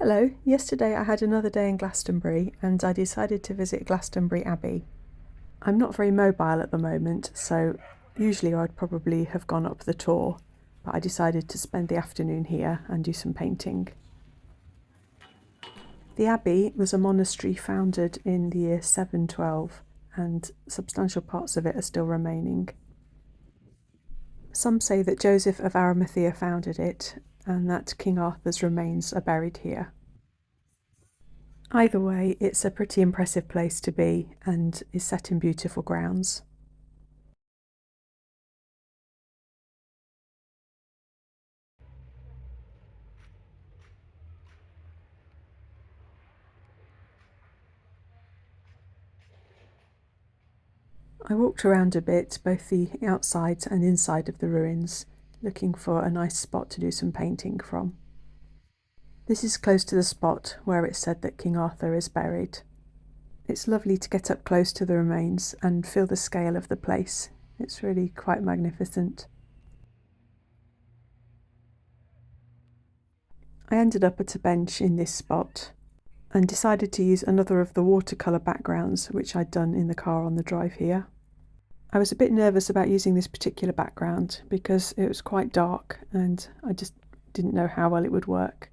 Hello, yesterday I had another day in Glastonbury and I decided to visit Glastonbury Abbey. I'm not very mobile at the moment, so usually I'd probably have gone up the Tor, but I decided to spend the afternoon here and do some painting. The Abbey was a monastery founded in the year 712 and substantial parts of it are still remaining. Some say that Joseph of Arimathea founded it and that King Arthur's remains are buried here. Either way, it's a pretty impressive place to be and is set in beautiful grounds. I walked around a bit, both the outside and inside of the ruins, looking for a nice spot to do some painting from. This is close to the spot where it's said that King Arthur is buried. It's lovely to get up close to the remains and feel the scale of the place. It's really quite magnificent. I ended up at a bench in this spot and decided to use another of the watercolour backgrounds which I'd done in the car on the drive here. I was a bit nervous about using this particular background because it was quite dark and I just didn't know how well it would work.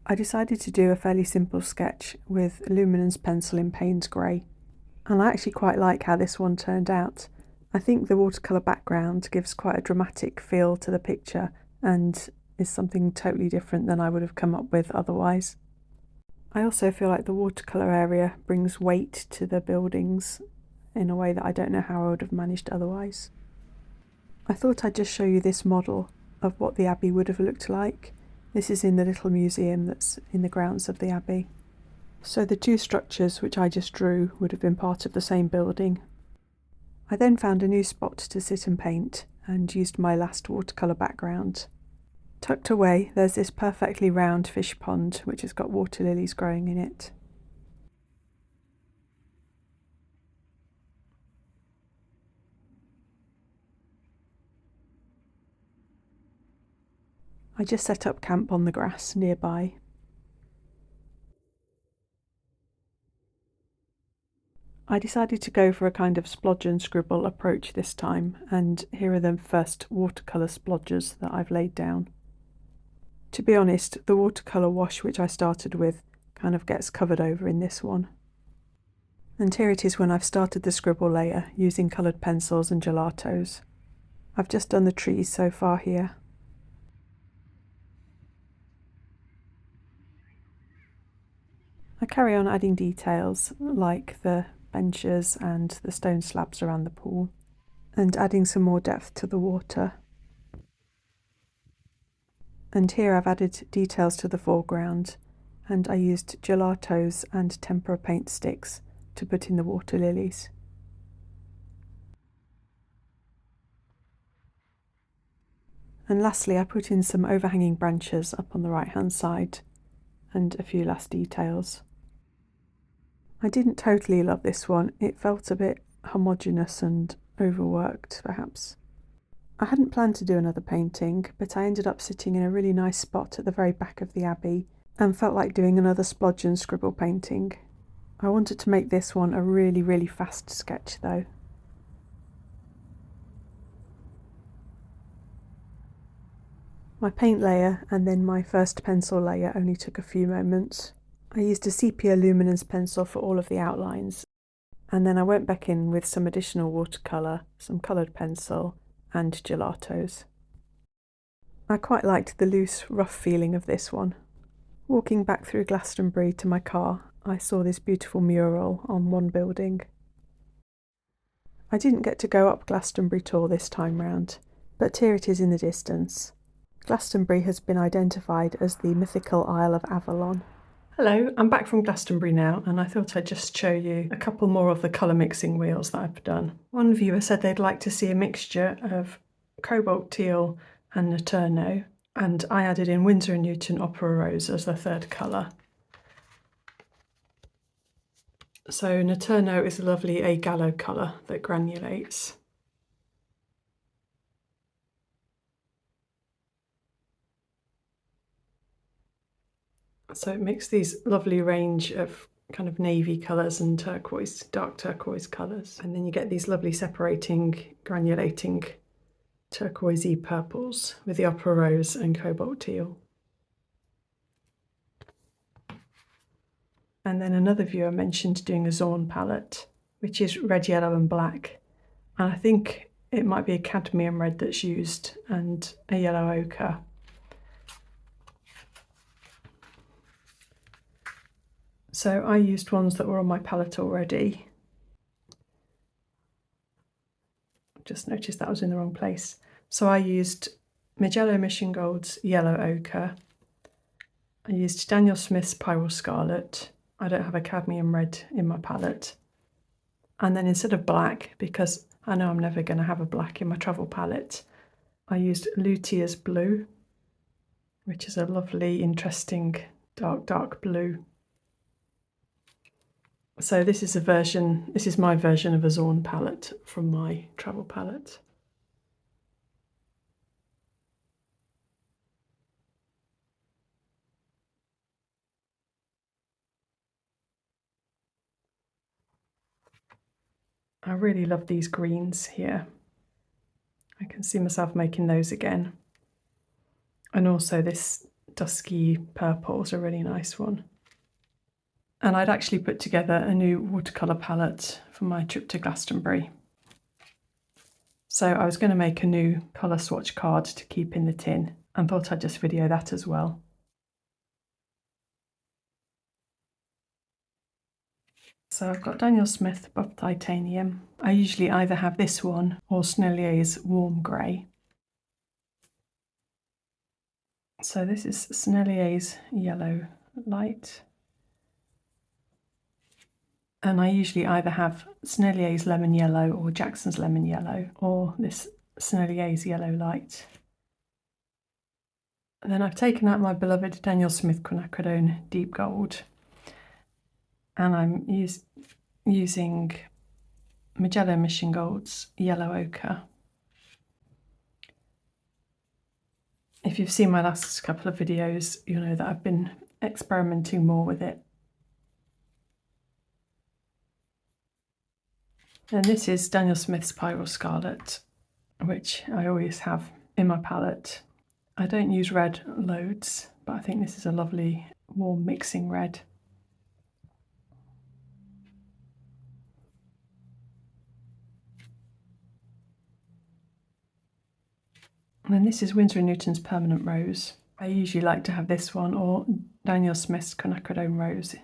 I decided to do a fairly simple sketch with a luminance pencil in Payne's Grey, and I actually quite like how this one turned out. I think the watercolour background gives quite a dramatic feel to the picture and is something totally different than I would have come up with otherwise. I also feel like the watercolour area brings weight to the buildings in a way that I don't know how I would have managed otherwise. I thought I'd just show you this model of what the Abbey would have looked like. This is in the little museum that's in the grounds of the Abbey. So the two structures which I just drew would have been part of the same building. I then found a new spot to sit and paint and used my last watercolour background. Tucked away there's this perfectly round fish pond which has got water lilies growing in it. I just set up camp on the grass nearby. I decided to go for a kind of splodge and scribble approach this time, and here are the first watercolour splodges that I've laid down. To be honest, the watercolour wash which I started with kind of gets covered over in this one. And here it is when I've started the scribble layer using coloured pencils and gelatos. I've just done the trees so far here. I carry on adding details like the benches and the stone slabs around the pool, and adding some more depth to the water. And here I've added details to the foreground, and I used gelatos and tempera paint sticks to put in the water lilies. And lastly I put in some overhanging branches up on the right hand side and a few last details. I didn't totally love this one, it felt a bit homogeneous and overworked perhaps. I hadn't planned to do another painting, but I ended up sitting in a really nice spot at the very back of the Abbey and felt like doing another splodge and scribble painting. I wanted to make this one a really fast sketch though. My paint layer and then my first pencil layer only took a few moments. I used a sepia luminance pencil for all of the outlines, and then I went back in with some additional watercolour, some coloured pencil and gelatos. I quite liked the loose, rough feeling of this one. Walking back through Glastonbury to my car, I saw this beautiful mural on one building. I didn't get to go up Glastonbury Tor this time round, but here it is in the distance. Glastonbury has been identified as the mythical Isle of Avalon. Hello, I'm back from Glastonbury now, and I thought I'd just show you a couple more of the colour mixing wheels that I've done. One viewer said they'd like to see a mixture of cobalt teal and Naturno, and I added in Winsor & Newton Opera Rose as the third colour. So Naturno is a lovely a Gallo colour that granulates. So it makes these lovely range of kind of navy colours and turquoise, dark turquoise colours. And then you get these lovely separating, granulating turquoisey purples with the opera rose and cobalt teal. And then another viewer mentioned doing a Zorn palette, which is red, yellow and black. And I think it might be a cadmium red that's used and a yellow ochre. So I used ones that were on my palette already. Just noticed that was in the wrong place. So I used Magello Mission Gold's Yellow Ochre. I used Daniel Smith's Pyrrole Scarlet. I don't have a cadmium red in my palette. And then instead of black, because I know I'm never going to have a black in my travel palette, I used Lutea's Blue, which is a lovely, interesting, dark blue. So this is my version of a Zorn palette from my travel palette. I really love these greens here. I can see myself making those again. And also this dusky purple is a really nice one. And I'd actually put together a new watercolour palette for my trip to Glastonbury. So I was going to make a new colour swatch card to keep in the tin and thought I'd just video that as well. So I've got Daniel Smith Buff Titanium. I usually either have this one or Sennelier's Warm Grey. So this is Sennelier's Yellow Light. And I usually either have Sennelier's Lemon Yellow or Jackson's Lemon Yellow or this Sennelier's Yellow Light. And then I've taken out my beloved Daniel Smith Quinacridone Deep Gold. And I'm using Magello Mission Gold's Yellow Ochre. If you've seen my last couple of videos, you'll know that I've been experimenting more with it. And this is Daniel Smith's Pyrrole Scarlet, which I always have in my palette. I don't use red loads, but I think this is a lovely warm mixing red. And then this is Winsor & Newton's Permanent Rose. I usually like to have this one or Daniel Smith's Quinacridone Rose.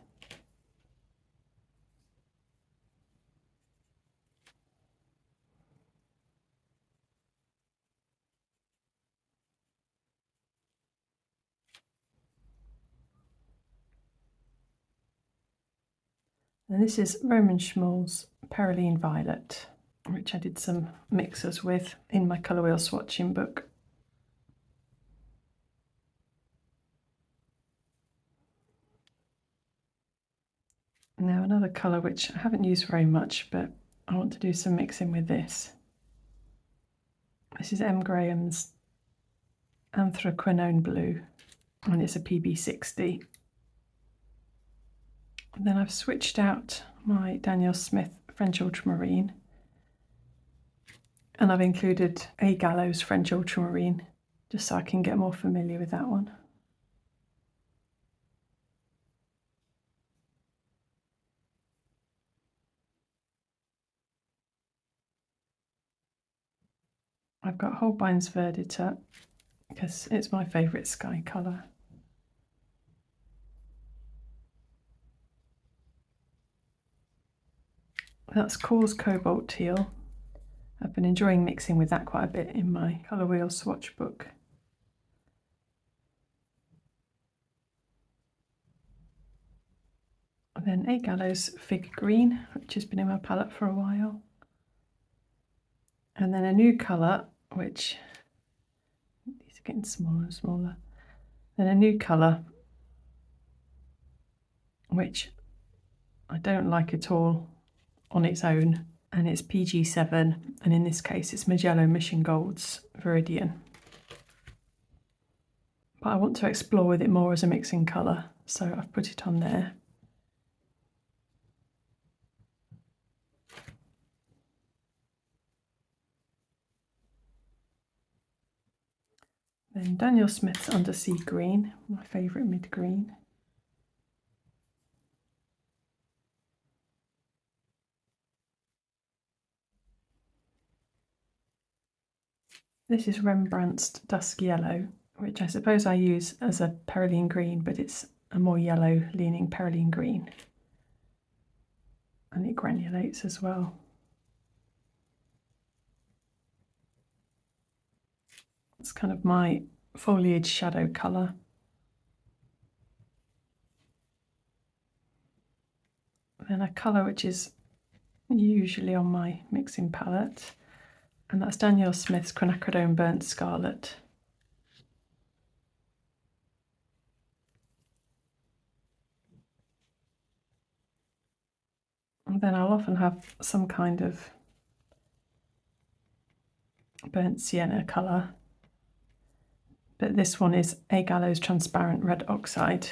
And this is Roman Schmoll's Peroline Violet, which I did some mixers with in my colour wheel swatching book. Now another colour which I haven't used very much, but I want to do some mixing with this. This is M. Graham's Anthraquinone Blue, and it's a PB60. And then I've switched out my Daniel Smith French Ultramarine, and I've included a Gallo's French Ultramarine, just so I can get more familiar with that one. I've got Holbein's Verdita because it's my favourite sky colour. That's Cole's Cobalt Teal. I've been enjoying mixing with that quite a bit in my colour wheel swatch book. And then a Gallo's Fig Green, which has been in my palette for a while. And then a new colour, which these are getting smaller and smaller. Then a new colour, which I don't like at all on its own, and it's PG7, and in this case it's Magello Mission Gold's Viridian. But I want to explore with it more as a mixing colour, so I've put it on there. Then Daniel Smith's Undersea Green, my favourite mid green. This is Rembrandt's Dusk Yellow, which I suppose I use as a perylene green, but it's a more yellow leaning perylene green. And it granulates as well. It's kind of my foliage shadow colour. Then a colour which is usually on my mixing palette, and that's Daniel Smith's Quinacridone Burnt Scarlet. And then I'll often have some kind of burnt sienna colour, but this one is A. Gallo's Transparent Red Oxide.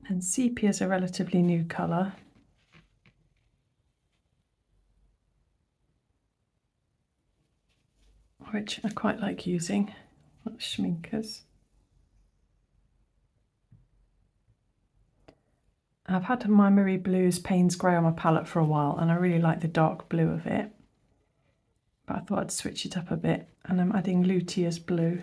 And sepia is a relatively new colour. Which I quite like using. That's Schmincke's. I've had my Marie Blues Payne's Grey on my palette for a while, and I really like the dark blue of it. But I thought I'd switch it up a bit, and I'm adding Lutea's Blue.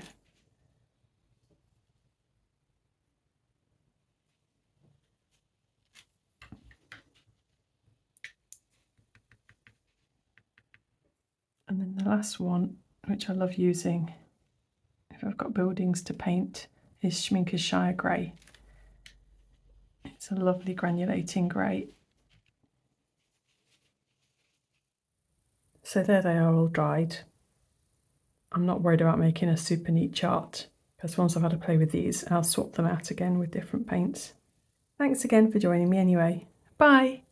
And then the last one, which I love using if I've got buildings to paint, is Schmincke's Shire Grey. It's a lovely granulating grey. So there they are, all dried. I'm not worried about making a super neat chart, because once I've had a play with these, I'll swap them out again with different paints. Thanks again for joining me anyway. Bye!